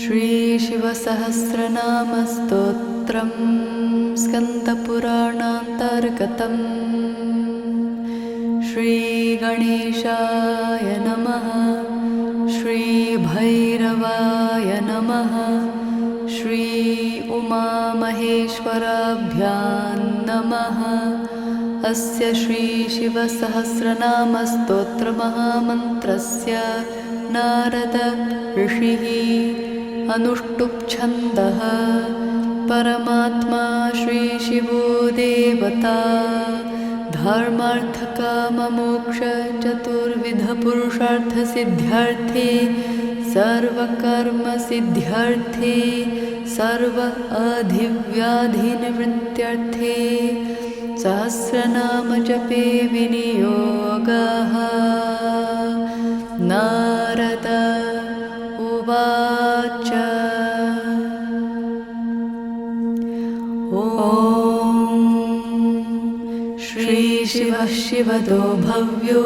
श्रीशिवसहस्रनामस्तोत्रम् स्कन्दपुराणान्तर्गतम्। श्रीगणेशाय नमः। श्रीभैरवाय नमः। श्री उमामहेश्वराभ्यां नमः। अस्य श्रीशिवसहस्रनामस्तोत्रमहामन्त्रस्य नारद ऋषिः अनुष्टुप् छन्दः। परमात्मा श्रीशिवो देवता धर्मार्थकाममोक्षचतुर्विधपुरुषार्थसिद्ध्यर्थे सर्वकर्मसिद्ध्यर्थे सर्व अधिव्याधिनिवृत्त्यर्थे सहस्रनामजपे विनियोगः। नारद उवाच। ॐ श्रीशिवः शिवदो भव्यो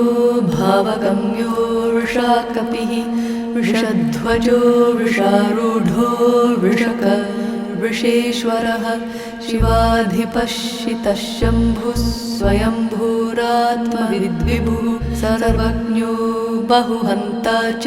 भावगम्यो वृषाकपिः वृषध्वजो वृषारूढो वृषेश्वरः शिवाधिपश्चितः शम्भुः स्वयंभूरात्मविद्विभुः सर्वज्ञो बहुहन्ता च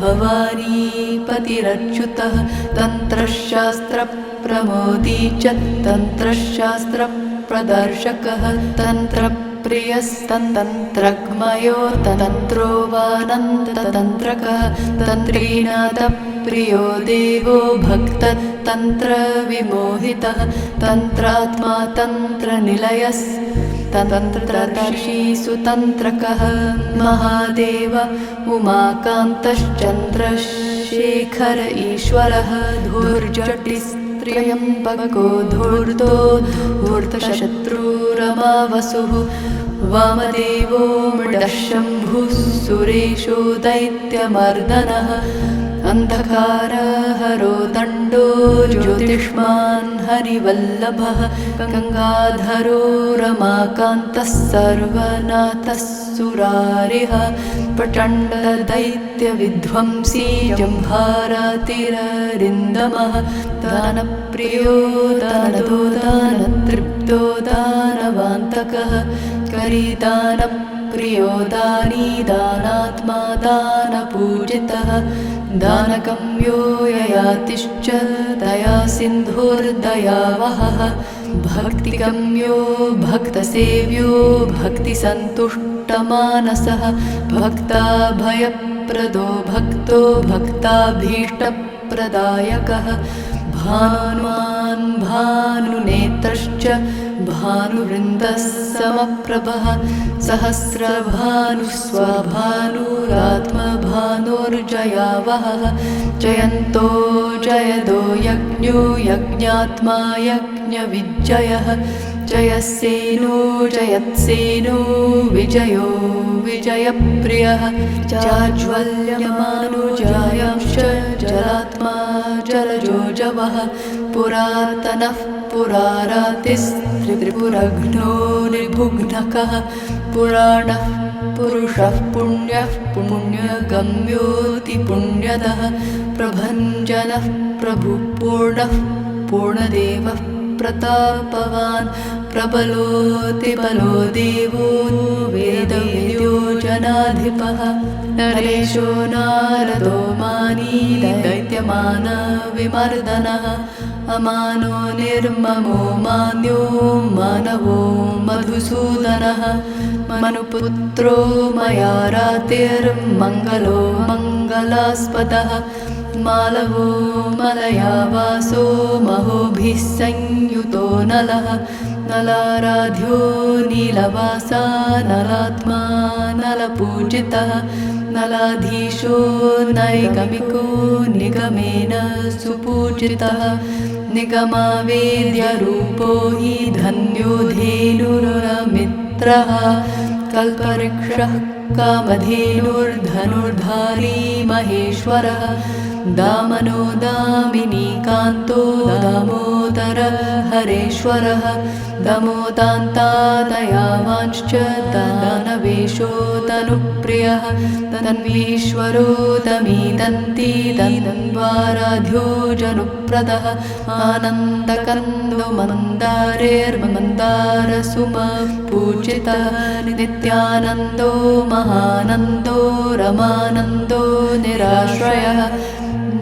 भवानीपतिरच्युतः तन्त्रशास्त्रप्रमोदी च तन्त्रशास्त्रप्रदर्शकः तन्त्रप्रियस्तन्त्रज्ञयो तन्त्रोऽवानन्ततन्त्रकः तन्त्रीनाथप्रियो देवो भक्ततन्त्रविमोहितः तन्त्रात्मा तन्त्रनिलयस्तन्त्रदर्शी सुतन्त्रकः महादेव उमाकान्तश्चन्द्रशेखर ईश्वरः धूर्जटिस्त्र्यम्बको धूर्तो धूर्तशत्रुरमावसुः वामदेवो मृडः शम्भुः सुरेशो दैत्यमर्दनः अन्धकारहरो दण्डो ज्योतिष्मान् हरिवल्लभः गङ्गाधरो रमाकान्तः सर्वनाथः सुरारिः प्रचण्डदैत्यविध्वंसी जम्भारातिररिन्दमः दानप्रियो दानदो दानतृप्तो दानवान्तकः करिदानप्रियो दानी दानात्मा दानपूजितः दानगम्यो ययातिश्च दया सिन्धुर्दयावहः भक्तिगम्यो भक्तसेव्यो भक्तिसन्तुष्टमानसः भक्ताभयप्रदो भक्तो भक्ताभीष्टप्रदायकः भानुमान् भानुनेत्रश्च भानुवृन्दः समप्रभः सहस्रभानुः स्वभानुरात्मभानुर्जयावहः जयन्तो जयदो यज्ञो यज्ञात्मा यज्ञविजयः जयसेनो जयत्सेनो विजयो विजयप्रियः जाज्वल्यमानो जायांश्च जलात्मा जलजोजवः पुरातनः पुरारातिस्त्रिपुरघ्नो निर्भुघ्नकः पुराणः पुरुषः पुण्यः पुण्यगम्योऽतिपुण्यदः प्रभञ्जनः प्रभुपूर्णः पूर्णदेवः प्रतापवान् प्रबलोऽतिबलो देवो वेदवेद्यो जनाधिपः नरेशो नारदो मानी दैत्यमानविमर्दनः अमानो निर्ममो मान्यो मानवो मधुसूदनः मनुपुत्रो मया रातिर्मङ्गलो मङ्गलास्पदः मालवो मलयावासो महोभिः संयुतो नलः नलाराध्यो नीलवासा नलात्मा नलपूजितः नलाधीशो नैगमिको निगमेन सुपूजितः निगमावेद्यरूपो हि धन्यो धेनुरमित्रः कल्पवृक्षः कामधेनुर्धनुर्धारी महेश्वरः दामनो दामिनीकान्तो दामोदर हरेश्वरः दमोदान्तादयावांश्च दानवेशोऽतनुप्रियः तन्वीश्वरो दमीदन्ति दन्वाराध्यो जनुप्रदः आनन्दकन्दो मन्दारेर्मन्दारसुमपूजितः नित्यानन्दो महानन्दो रमानन्दो निराश्रयः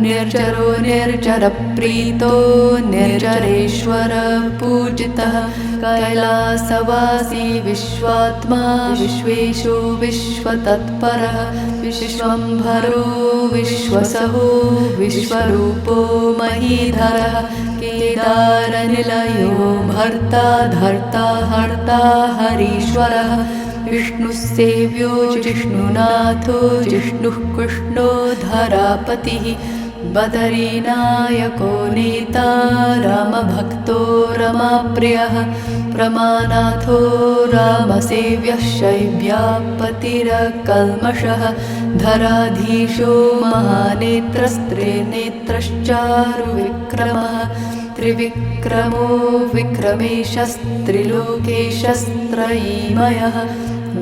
निर्जरो निर्जरप्रीतो निर्जरेश्वर पूजितः कैलासवासी विश्वात्मा विश्वेशो विश्वतत्परः विश्वम्भरो विश्वसहो विश्वरूपो महीधरः केदारनिलयो भर्ता धर्ता हर्ता हरीश्वरः विष्णुसेव्यो जिष्णुनाथो जिष्णुः कृष्णो धरापतिः बदरीनायको नेता रामभक्तो रमाप्रियः प्रमानाथो रामसेव्यः शैव्यापतिरकल्मषः धराधीशो महानेत्रस्त्रिनेत्रश्चारुविक्रमः त्रिविक्रमो विक्रमेशस्त्रिलोकेशस्त्रयीमयः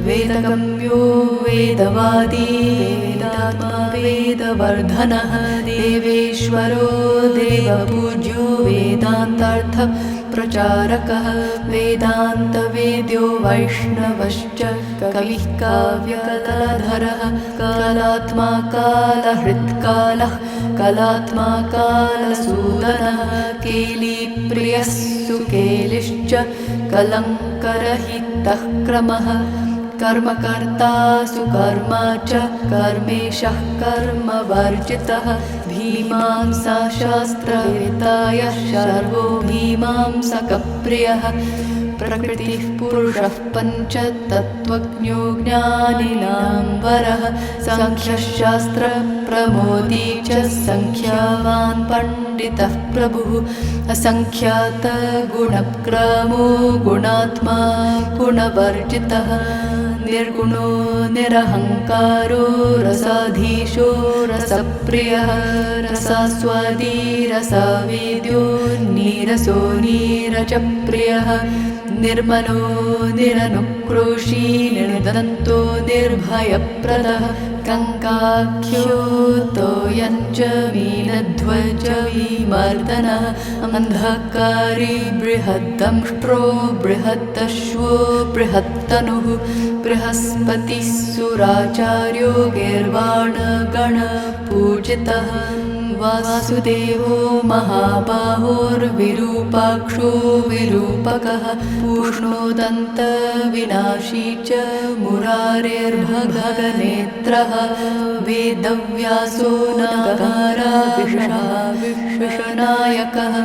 वेदगम्यो वेदवादी वेदात्मा वेदवर्धनः देवेश्वरो देवपूज्यो वेदान्तार्थप्रचारकः वेदान्तवेद्यो वैष्णवश्च कविः काव्यकलाधरः कालात्मा कालहृत्कालः कलात्मा कालसूदनः केलीप्रियः सुकेलिश्च कलङ्करहितः क्रमः कर्मकर्ता सुकर्मा च कर्मेशः कर्मवर्जितः भीमांसाशास्त्रवेत्तायः शर्वो मीमांसकप्रियः प्रकृतिः पुरुषः पञ्चतत्त्वज्ञो ज्ञानिनां वरः साङ्ख्यशास्त्रप्रमोदी च सङ्ख्यावान् पण्डितः प्रभुः असङ्ख्यातगुणक्रमो गुणात्मा गुणवर्जितः निर्गुणो निरहङ्कारो रसाधीशो रसप्रियः रसास्वादी रसावेद्यो नीरसो नीरजप्रियः निर्मलो निरनुक्रोशी निर्दन्तो निर्भयप्रदः कङ्काख्यो तोयञ्च मीनध्वज विमर्दनः अन्धकारी बृहद्दंष्ट्रो बृहदश्वो बृहत्तनुः बृहस्पतिः सुराचार्यो गीर्वाणगणपूजितः वासुदेवो महाबाहोर्विरूपाक्षो विरूपकः पूष्णोदन्तविनाशी च मुरारेर्भगनेत्रः वेदव्यासो नगाराविषनायकः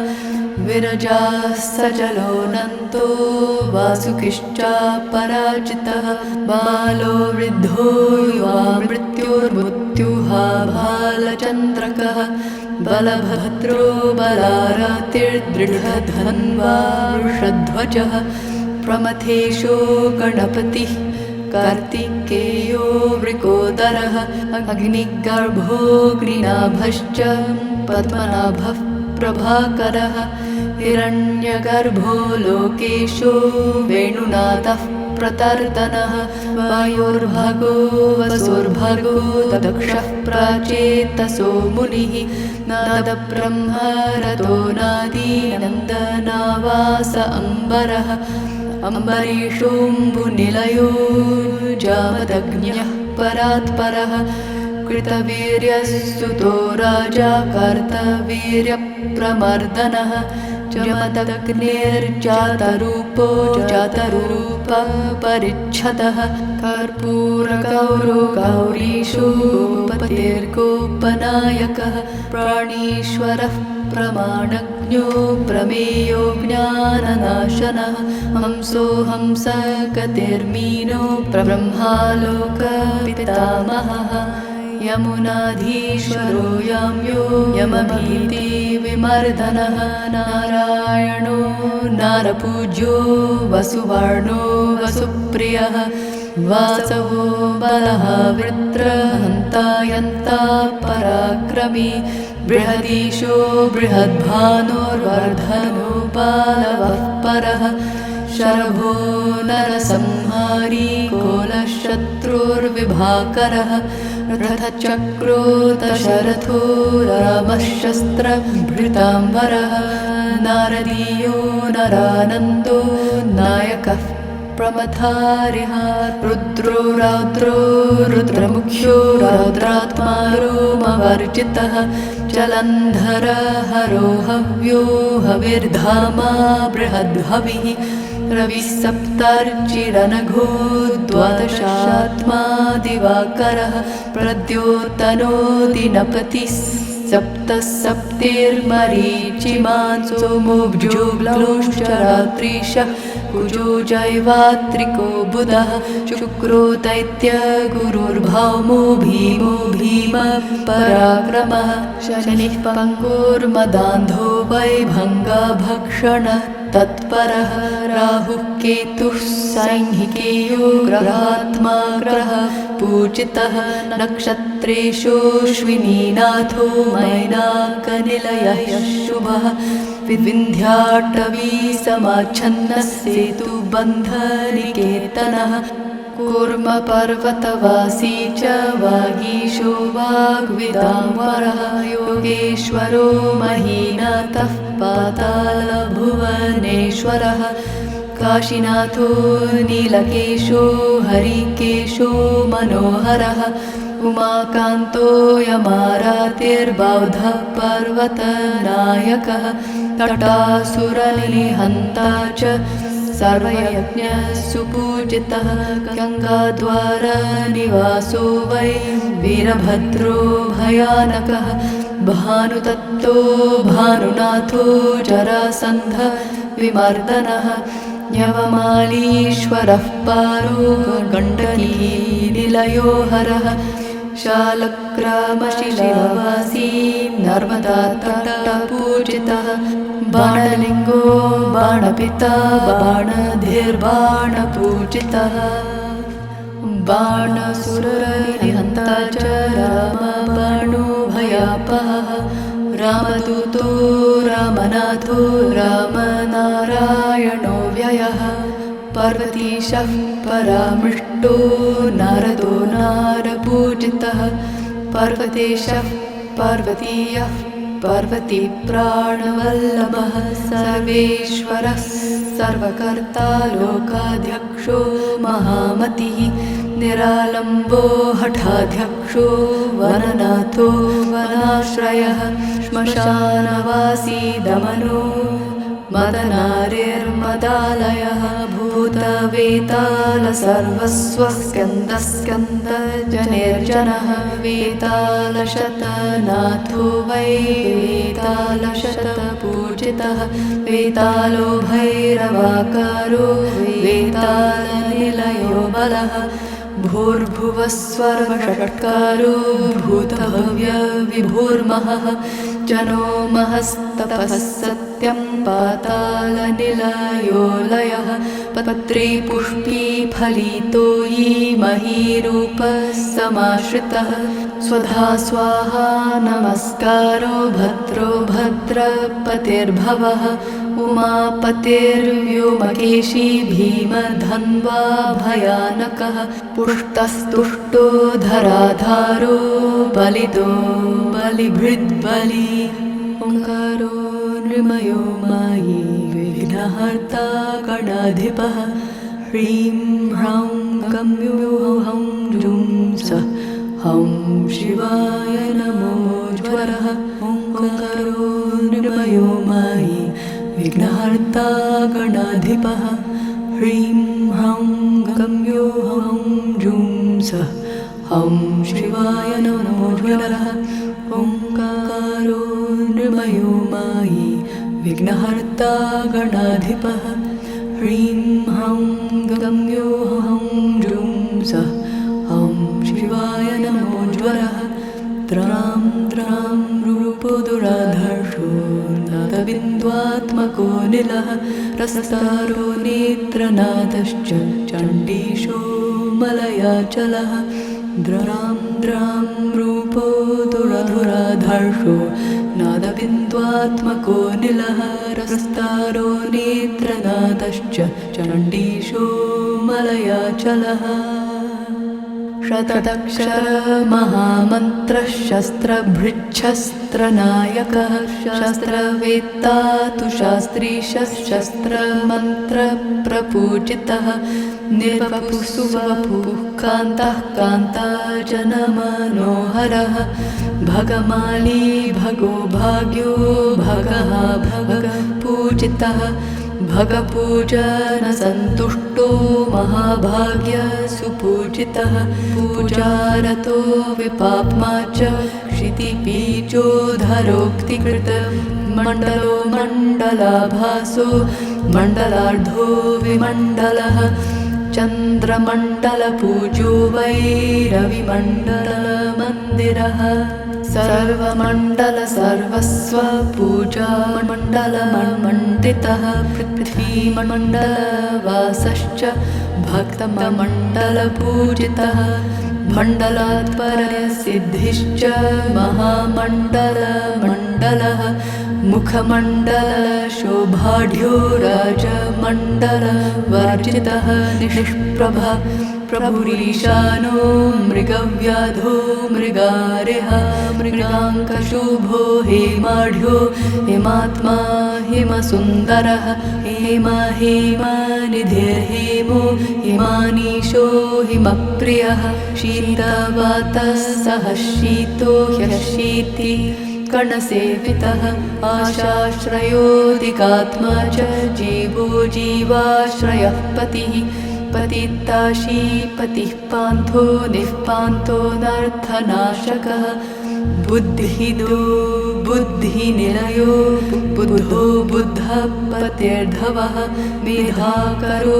विरजाः सजलोऽनन्तो वासुकिश्चापराजितः बालो वृद्धो युवा मृत्योर्मृत्युहा भालचन्द्रकः बलभद्रो बलारातिर्दृढधन्वा वृषध्वजः प्रमथेशो गणपतिः कार्तिकेयो वृकोदरः अग्निगर्भोऽग्निनाभश्च पद्मनाभः प्रभाकरः हिरण्यगर्भो लोकेशो वेणुनाथः प्रतर्दनः वायोर्भगो वसुर्भगो दक्षः प्राचेतसो मुनिः नादब्रह्मरतो नादीनन्दनावास अम्बरः अम्बरीषोऽम्बुनिलयो जामदग्न्यः परात्परः कृतवीर्यस्तुतो राजा कर्तवीर्यप्रमर्दनः जमदग्निर्जातरूपो जातरूपपरिच्छदः कर्पूरगौरो गौरीशो गोपतिर्गोपनायकः प्राणीश्वरः प्रमाणज्ञो प्रमेयो ज्ञाननाशनः हंसो हंसगतिर्मीनो ब्रह्मालोकपितामहः यमुनाधीश्वरो याम्यो यमभीतिविमर्दनः नारायणो नारपूज्यो वसुवर्णो वसुप्रियः वासवो बलः वृत्रहन्ता यन्ता पराक्रमी बृहदीशो बृहद्भानुर्वर्धनो बालवः परः शरभो नरसंहारी कोलशत्रुर्विभाकरः रथचक्रो दशरथो रामशस्त्रभृताम्बरः नारदीयो नरानन्दो नायकः प्रमथारिः रुद्रो रौद्रो रुद्रमुख्यो रौद्रात्मा रोमवर्जितः जलन्धर हरो हव्यो हविर्धामा बृहद्हविः रविसप्तर्चिरनघो द्वादशात्मा दिवाकरः प्रद्योतनो दिनपतिः सप्तसप्तिर्मरीचिमान् सोमोऽब्जो रात्रिशः कुजो जैवात्रिको बुधः शुक्रो दैत्य गुरुर्भौमो भीमो भीमपराक्रमः शनिः पङ्गुर्मदान्धो वैभङ्गभक्षण तत्परः राहुः केतुः सैंहिकेयो ग्रहात्मा ग्रहः पूजितः नक्षत्रेषु अश्विनीनाथो मैनाकनिलयः शुभः विन्ध्याटवी समाच्छन्नः सेतुबन्धनिकेतनः कूर्मपर्वतवासी च वागीशो वाग्विदाम्बरः योगेश्वरो महीनाथः पातालभुवनेश्वरः काशीनाथो नीलकेशो हरिकेशो मनोहरः उमाकान्तो यमारातिर्बौधः पर्वतनायकः तटासुरनिहन्ता च सर्वयज्ञसुपूजितः गङ्गाद्वारनिवासो वै वीरभद्रो भयानकः भानुदत्तो भानुनाथो जरासन्ध विमर्दनः यवमालीश्वरः पारो गण्डकीनिलयो हरः शालग्रामशिलावासी नर्मदातटपूजितः बाणलिङ्गो बाणपिता बाणधिर्बाणपूजितः बाणसुरनिहन्ता च रामबाणो भयापहः रामदूतो रामनाथो रामनारायणो व्ययः पार्वतीशः परामृष्टो नारदो नारपूजितः पार्वतीशः पार्वतीयः पार्वतीप्राणवल्लभः सर्वेश्वरः सर्वकर्ता लोकाध्यक्षो महामतिः निरालम्बो हठाध्यक्षो वननाथो वनाश्रयः श्मशानवासी दमनो मदनारिर्मदालयः भूतवेतालसर्वस्वः स्कन्दस्कन्दजनिर्जनः वेतालशतनाथो वै वेतालशतपूजितः वेतालो भैरवाकारो वेतालनिलयो बलः भूर्भुवस्वर्वषट्कारो भूतभव्यविभूर्महः जनो महस्तपः सत्यं पातालनिलयो लयः पत्री पुष्पी फलितो यी महीरूपः समाश्रितः स्वधा स्वाहा नमस्कारो भद्रो भद्रपतिर्भवः उमापतिर्व्योमकेशी भीमधन्वा भयानकः पुष्टस्तुष्टो धराधारो बलिदो बलिभृद्बली ओङ्कारो नृमयो मायी विघ्नहर्ता गणाधिपः ह्रीं ह्रौं गम्यो हं जुं सः हं शिवाय नमो ज्वरः ओङ्कारो नृमयो मायी विघ्नहर्ता गणाधिपः ह्रीं ह्रौं गम्यो हं जुं सः हं शिवाय नमो ज्वरः ओङ्कारो नृमयो मायी विघ्नहर्ता गणाधिपः ह्रीं ह्रौं गम्यो हं जुं सः हं शिवाय नमो ज्वरः त्रां त्रां रूपो दुराधर्षो नादबिन्द्वात्मको निलः रसतारो नेत्रनादश्च चण्डीशो मलयाचलः द्रां द्रां रूपो दुरधुराधर्षो नादबिन्द्वात्मको निलः रस्तारो नेत्रनादश्च चण्डीशो मलयाचलः शतदक्षर महामन्त्रः शस्त्रभृच्छस्त्रनायकः शस्त्रवेत्ता तु शास्त्री शस्त्रमन्त्रप्रपूजितः निर्वपुः सुवपुः कान्तः कान्ताजनमनोहरः भगमाली भगो भाग्यो भगः भगपूजितः भगपूजनसन्तुष्टो महाभाग्यसुपूजितः पूजारतो विपाप्मा च क्षितिबीजोधरोक्तिकृत मण्डलो मण्डलाभासो मण्डलार्धो विमण्डलः चन्द्रमण्डलपूजो वै रविमण्डलमन्दिरः सर्वमण्डल सर्वस्व पूजा मण्डलमण्डितः पृथ्वीमण्डलवासश्च भक्तमण्डलपूजितः मण्डलात् परसिद्धिश्च महामण्डलमण्डलः मुखमण्डलशोभाढ्यो राजमण्डलवर्जितः निष्प्रभः प्रभुरीशानो मृगव्याधो मृगारिः मृगाङ्कशुभो हेमाढ्यो हेमात्मा हेमसुन्दरः हेम हेमनिधिर्हेमो हेमानीशो हिमप्रियः शीतवातः सह शीतो ह्यशीति कर्णसेवितः आशाश्रयोऽधिकात्मा च जीवो जीवाश्रयः पतिः पतिताशी पतिः पान्थो निःपान्तो नर्थनाशकः बुद्धिदो बुद्धिनिलयो बुद्धो बुद्धः पतिर्धवः मेधाकरो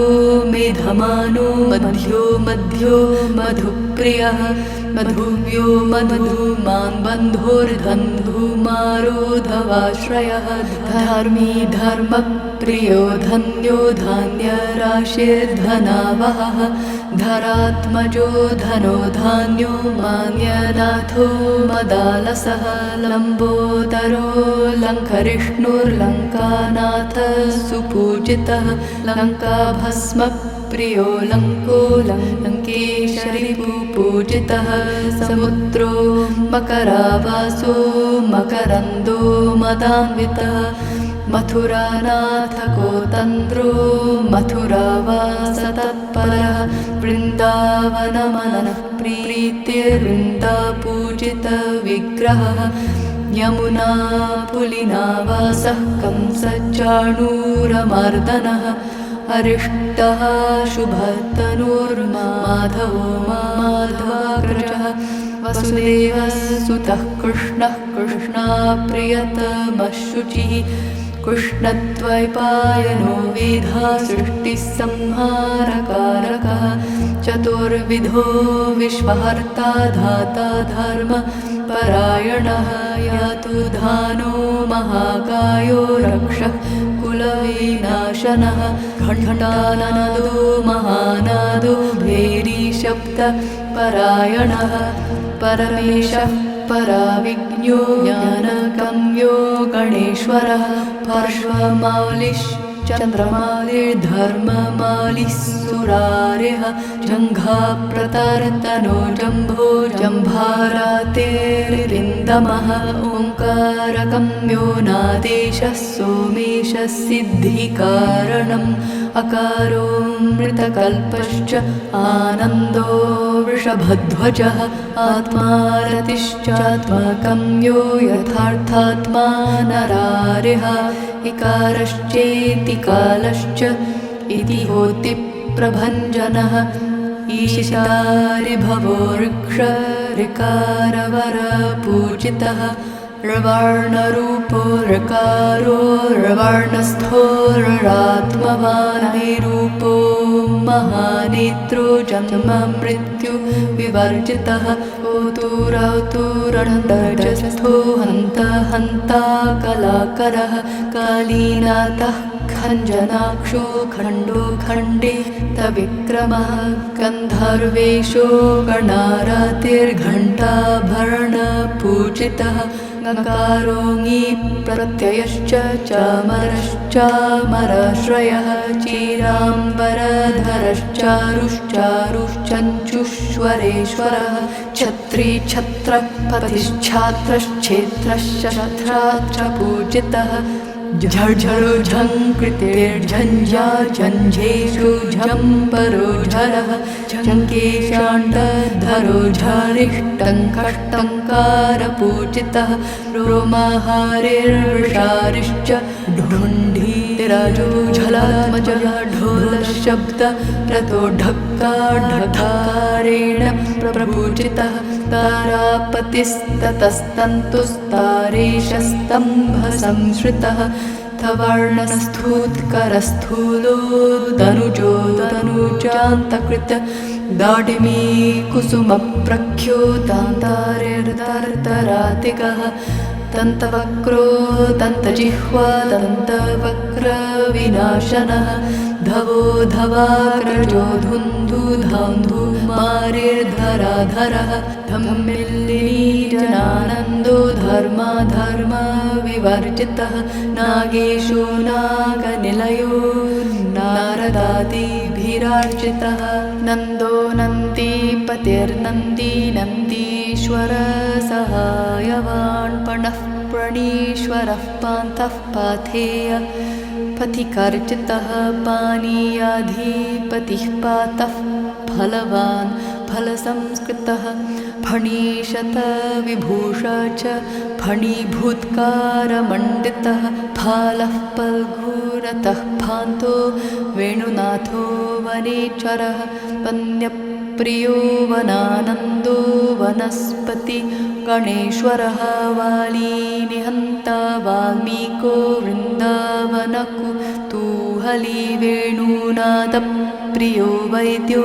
मेधमानो मध्यो मध्यो मधुप्रियः मधुव्यो मधुमान् बन्धोर्धन्धुमारोधवाश्रयः धर्मी धर्मप्रियो धन्यो धान्यराशिर्धनावहः धरात्मजो धनो धान्यो मान्यनाथो मदालसः लम्बोदरो लङ्करिष्णुर्लङ्कानाथः सुपूजितः लङ्काभस्मप्रियो लङ्को लङ्केशरिपूजितः समुद्रो मकरावासो मकरन्दो मदान्वितः मथुरानाथको तन्द्रो मथुरावासतत्परः वृन्दावनमनः प्रीतिर्वृन्दापूजितविग्रहः यमुना पुलिनावासः कंसचाणूरमर्दनः अरिष्टः शुभतनुर्माधवो माधवाग्रजः वसुदेवसुतः कृष्णः कृष्णाप्रियतमः शुचिः कृष्णद्वैपायनो वेधा सृष्टिसंहारकारकः चतुर्विधो विश्वहर्ता धाता धर्मपरायणः यातु धानो महाकायो रक्षः कुलविनाशनः घण्टानादो महानादो भैरीशब्दपरायणः परमेशः पराविज्ञो ज्ञानगम्यो गणेश्वरः पार्श्वमालिश्चन्द्रमालिर्धर्ममालिः सुरारिः जङ्घाप्रतर्तनो जम्भो जम्भारातेर्विन्दमः ओङ्कारगम्यो नादेशः सोमेशः सिद्धिकारणम् अकारो मृतकल्पश्च आनन्दो वृषभध्वजः आत्मा रतिश्चात्मकम्यो यथार्थात्मा नरारिः इकारश्चेति कालश्च इति होति प्रभञ्जनः ईशितारिभवो ऋक्ष ऋकारवरपूजितः ऋवर्णरूपो ऋकारो ऋवर्णस्थो ऋरात्मवानैरूपो महानेत्रो जन्म मृत्यु विवर्जितः ओतुरौतुरण्डजस्थो हन्ता हन्ता कलाकरः कालीनाथः खञ्जनाक्षो खण्डो खण्डे तविक्रमः गन्धर्वेशो गणारतिर्घण्टाभरणपूजितः गकारो ङी प्रत्ययश्च चामरश्चामराश्रयः चीराम्बरधरश्चारुश्चारुश्चञ्चुश्वरेश्वरः छत्री छत्रपतिश्छात्रश्छेत्रश्च छत्राच्च पूजितः झर्झरो झङ्कृतिर्झञ्झा झञ्झेषु झम्परो झरः झङ्केशाण्डधरो झरिष्टङ्कष्टङ्कारपूजितः रोमाहारिर्वृषारिश्च ढुण्ढीराजो झलात्मजः ढोलशब्दरतो ढक्काढकारेण प्रपूजितः तारापतिस्ततस्तन्तुस्तारेशस्तम्भसंश्रितः वर्णस्थूत्करस्थूलो धनुजो धनुजान्तकृत दाडिमी कुसुमप्रख्यो तान्तारिर्दर्दरातिगः दन्तवक्रो दन्तजिह्वा दन्तवक्रविनाशनः धवो धवाग्रजो धुन्धुधान्धुमारिर्धराधरः धम्मिल्लिनी जनानन्दो धर्माधर्मविवर्जितः नागेशो नागनिलयो नारदादिभिरार्चितः नन्दो नन्दीपतिर्नन्दी नन्दीश्वर सहायवान् पणः प्रणीश्वरः पान्थः पाथेय पथिकर्चितः पानीयाधिपतिः पातः फलवान् फलसंस्कृतः फणीशतविभूषा च फणीभूत्कारमण्डितः फालः पल्गुरतः फान्तो वेणुनाथो वनेचरः वन्यप्रियो वनानन्दो वनस्पति गणेश्वरः वाली निहन्ता वाल्मीको वृन्दावनकुतूहली वेणुनादप्रियो वैद्यो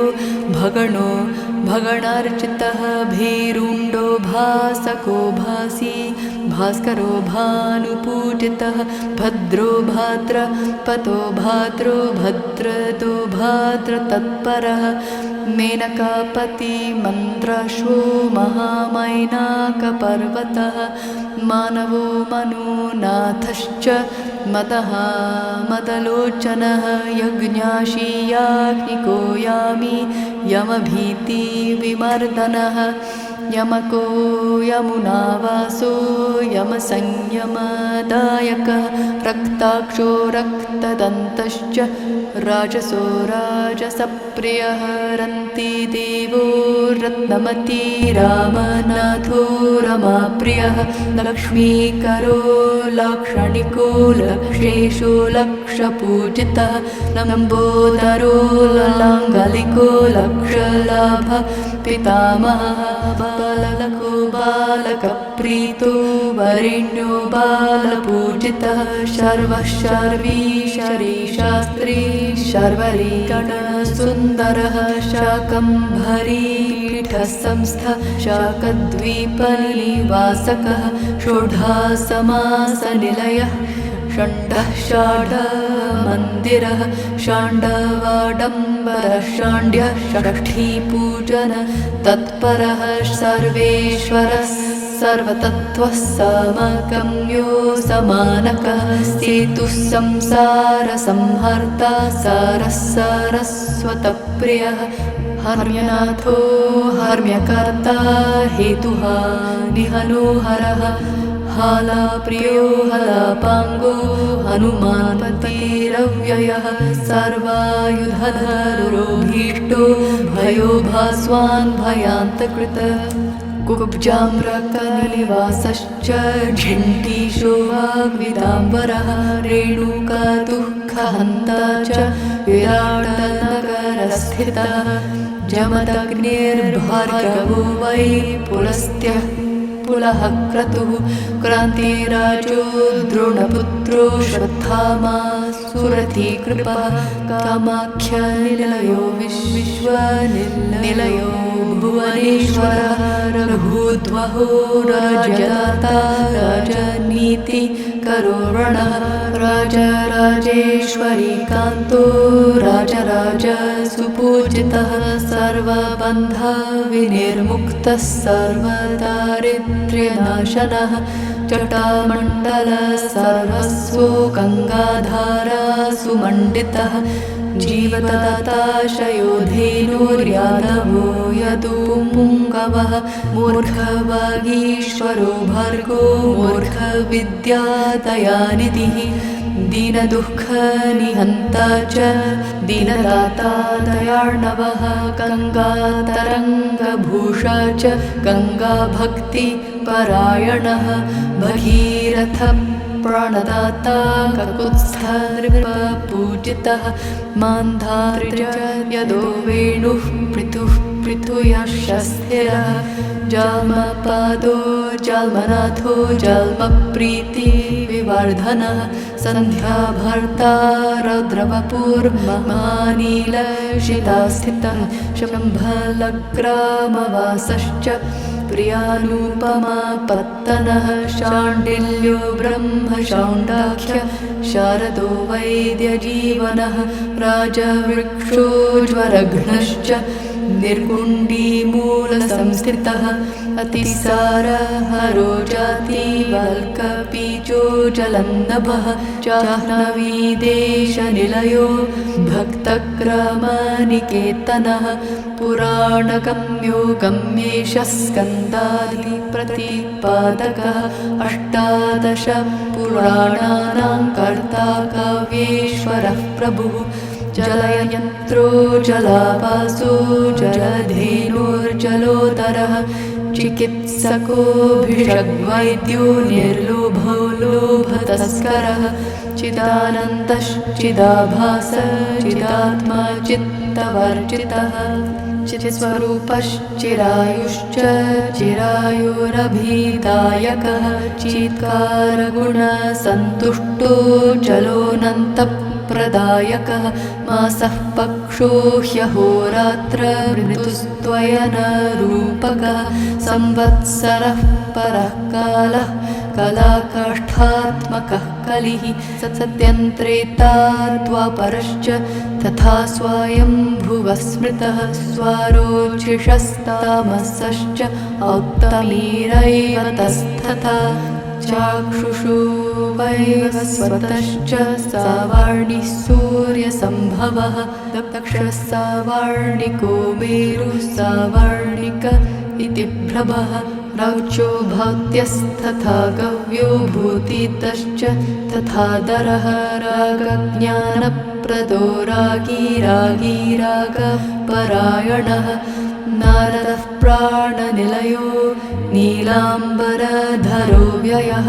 भगणो भगणार्चितः भीरुण्डो भासको भासी भास्करो भानुपूजितः भद्रो भाद्रपतो भाद्रो भद्रदो भाद्रतत्परः मेनकापति मन्द्राश्वो महामैनाकपर्वतः मानवो मनुनाथश्च मदः मदलोचनः यज्ञाशीयाग्निको यामी यमभीतिविमर्दनः यमको यमुनावासो यमसंयमदायकः रक्ताक्षो रक्तदन्तश्च राजसो राजसप्रियः रन्तिदेवो रत्नमती रामनाथो रमाप्रियः लक्ष्मीकरो लाक्षणिको लक्षेशो लक्षपूजितः लम्बोदरो लाङ्गलिको लक्षलाभ पितामहः बालको बालकप्रीतो वरेण्यो बालपूजितः शर्वः शर्वी शरीशास्त्री शर्वरी गणसुन्दरः शाकम्भरी पीठसंस्थ शाकद्वीपनिवासकः षोडशमासनिलयः षण्डः षाढमन्दिरः षाण्डवाडम्बरः षाण्ड्यः षष्ठीपूजन तत्परः सर्वेश्वरः सर्वतत्त्वः समगम्यो समानकः सेतुः संसारसंहर्ता सारः सारस्वतप्रियः हर्म्यनाथो हर्म्यकर्ता हेतुः निहनोहरः हालाप्रियो हलापाङ्गो हनुमान्पतिरव्ययः सर्वायुधधरो भीष्टो भयो भास्वान् भयान्तकृत कुब्जाम्रकनिवासश्च झिण्टीशो वाग्विदाम्बरः रेणुका दुःखहन्ता च विराटनगरस्थितः जमदग्निर्भार्गवो वै पुलस्त्यः पुलः क्रतुः क्रान्तिराजो द्रोणपुत्रो श्रद्धामा सुरथिकृपः कामाख्यनिलयो विश्वनिलयो भुवनेश्वरः रघुध्वहो राजदाता राजनीति करोरणः राजराजेश्वरी कान्तो राजराज सुपूजितः सर्वबन्धा विनिर्मुक्तः सर्वदारिद्र्यनाशनः जटामण्डल सर्वस्वो गङ्गाधारा सुमण्डितः जीवतदाताशयो धेनुर्यादवो यदुपुङ्गवः मूर्खवागीश्वरो भर्गो मूर्खविद्यादयानिधिः दीनदुःखनिहन्ता च दीनदाता दयार्णवः गङ्गातरङ्गभूषा च गङ्गाभक्तिपरायणः भगीरथ प्राणदाता ककुत्स्थ नृपपूजितः मान्धातृ यदो वेणुः पृथुः पृथुयशस्थिरः जामपादो जाल्मनाथो जाल्मप्रीतिविवर्धनः सन्ध्याभर्ता रौद्रवपुर्महानीलशिलास्थितः शम्भलग्रामवासश्च प्रियानुपमापत्तनः शाण्डिल्यो ब्रह्मशाण्डाख्य शारदो वैद्यजीवनः राजवृक्षोज्वरघ्नश्च निर्गुण्डीमूलसंस्थितः अतिसारहरो जातिवल्कपीचो जलन्नभः जाह्नवीदेशनिलयो भक्तक्रमनिकेतनः पुराणगम्यो गम्येशः स्कन्दादिप्रतिपादकः अष्टादश पुराणानां कर्ता काव्येश्वरः प्रभुः जलयन्त्रो जलावासो जलधेनुर्जलोदरः चिकित्सकोऽभिषग्वैद्यो निर्लोभो लोभतस्करः चिदानन्दश्चिदाभास चिदात्मा चित्तवर्जितः चित्स्वरूपश्चिरायुश्च चिरायुरभिदायकः चीत्कारगुणसन्तुष्टो जलोऽनन्तप्रदायकः मासः पक्षो ह्यहोरात्र ऋतुस्त्वयनरूपकः संवत्सरः परः कालः कलाकाष्ठात्मकः कलिः सत्यन्त्रेता द्वापरश्च तथा स्वयंभुवः स्मृतः स्वारोचिषस्तामसश्च औत्तमीरैव तस्तथा चाक्षुषु वैवस्वतश्च सावर्णिः सूर्यसम्भवः दक्षः सावर्णिको मेरुः सावर्णिक इति भ्रमः रौचो भौत्यस्तथा गव्यो भूतितश्च तथा दरः रागज्ञानप्रदो रागी रागपरायणः नारदः प्राणनिलयो नीलाम्बरधरो व्ययः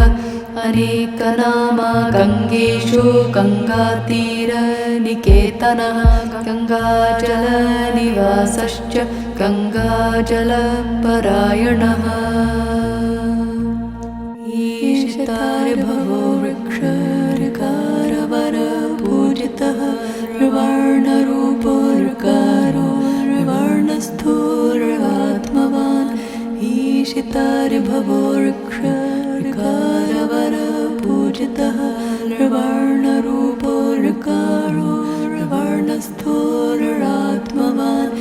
अनेकनामा गङ्गेशो गङ्गातीरनिकेतनः गङ्गाजलनिवासश्च गङ्गाजलपरायणः ईशितार्भवो वृक्षऋकारवरपूजितः ऋवर्णरूपो ऋकारो ऋवर्णस्थोर्वात्मवान् ईशितार्भवो वृक्षऋकारवरपूजितः ऋवर्णरूपो ऋकारो ऋवर्णस्थोर्वात्मवान्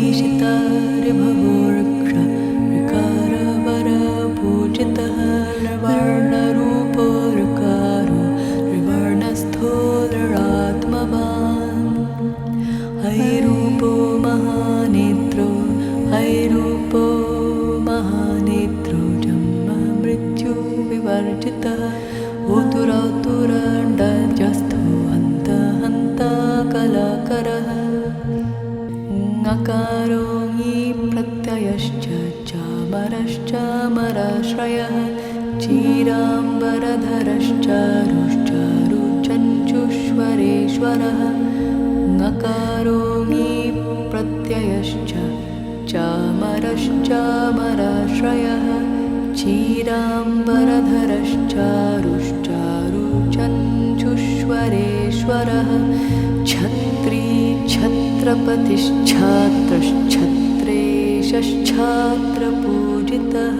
ईशितार्भवो वृक्षऋकारवरपूजितः ऋवर्णरूपो ऋकारो ऋवर्णस्थोर्वात्मवान् हैरूपो महानेत्रो हैरूपो महानेत्रो जन्ममृत्यु विवर्जितः ओतुरौतुरण्डजस्थो हन्ता कलाकरः ङकारो ङी प्रत्ययश्च चामरश्चामराश्रयः चीराम्बरधरश्चारुश्चारुचञ्चुश्वरेश्वरः ङकारो ङी प्रत्ययश्च चामरश्चामराश्रयः चीराम्बरधरश्चारुश्चारुचञ्चुश्वरेश्वरः छत्री छत्रपतिश्छात्रश्छत्रेश एषश्छात्रपूजितः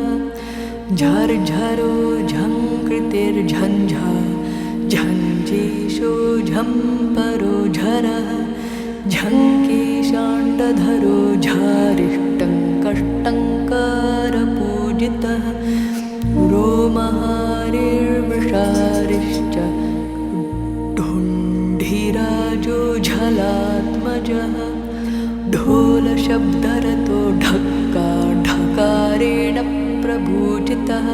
झर्झरो झङ्कृतिर्झञ्झा झञ्झेषो झम्परो झरः झङ्केशाण्डधरो झारिष्टं कष्टङ्कारपूजितः रोमहारिर्वृषारिश्च ढुण्ढिराजो झलात्मजः ढोलशब्दरतो ढक्का ढकारेण प्रभूजितः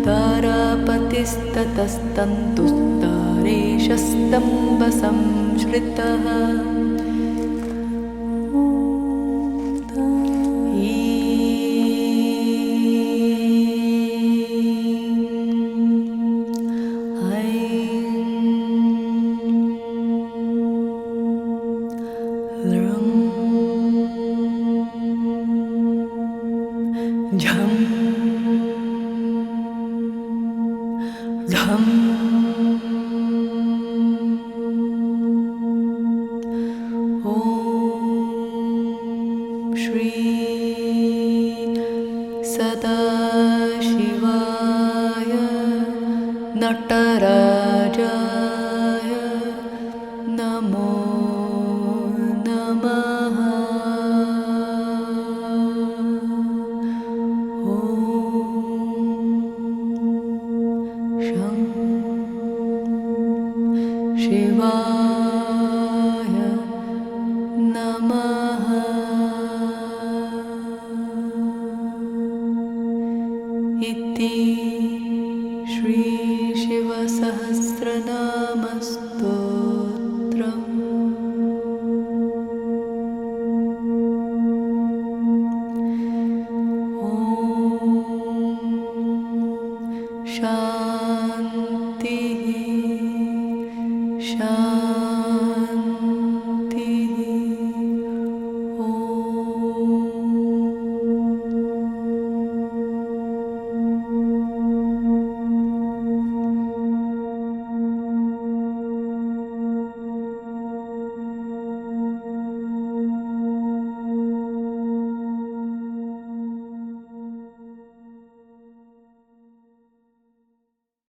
तारापतिस्ततस्तन्तुस्तारेशस्तम्भसंश्रितः झं झं ॐ श्री सदाशिवाय नटराजाय नमो नमः। शिवाय नमः। इति श्रीशिवसहस्रनामस्तोत्रम्। ॐ शान्तिः शान्तिः।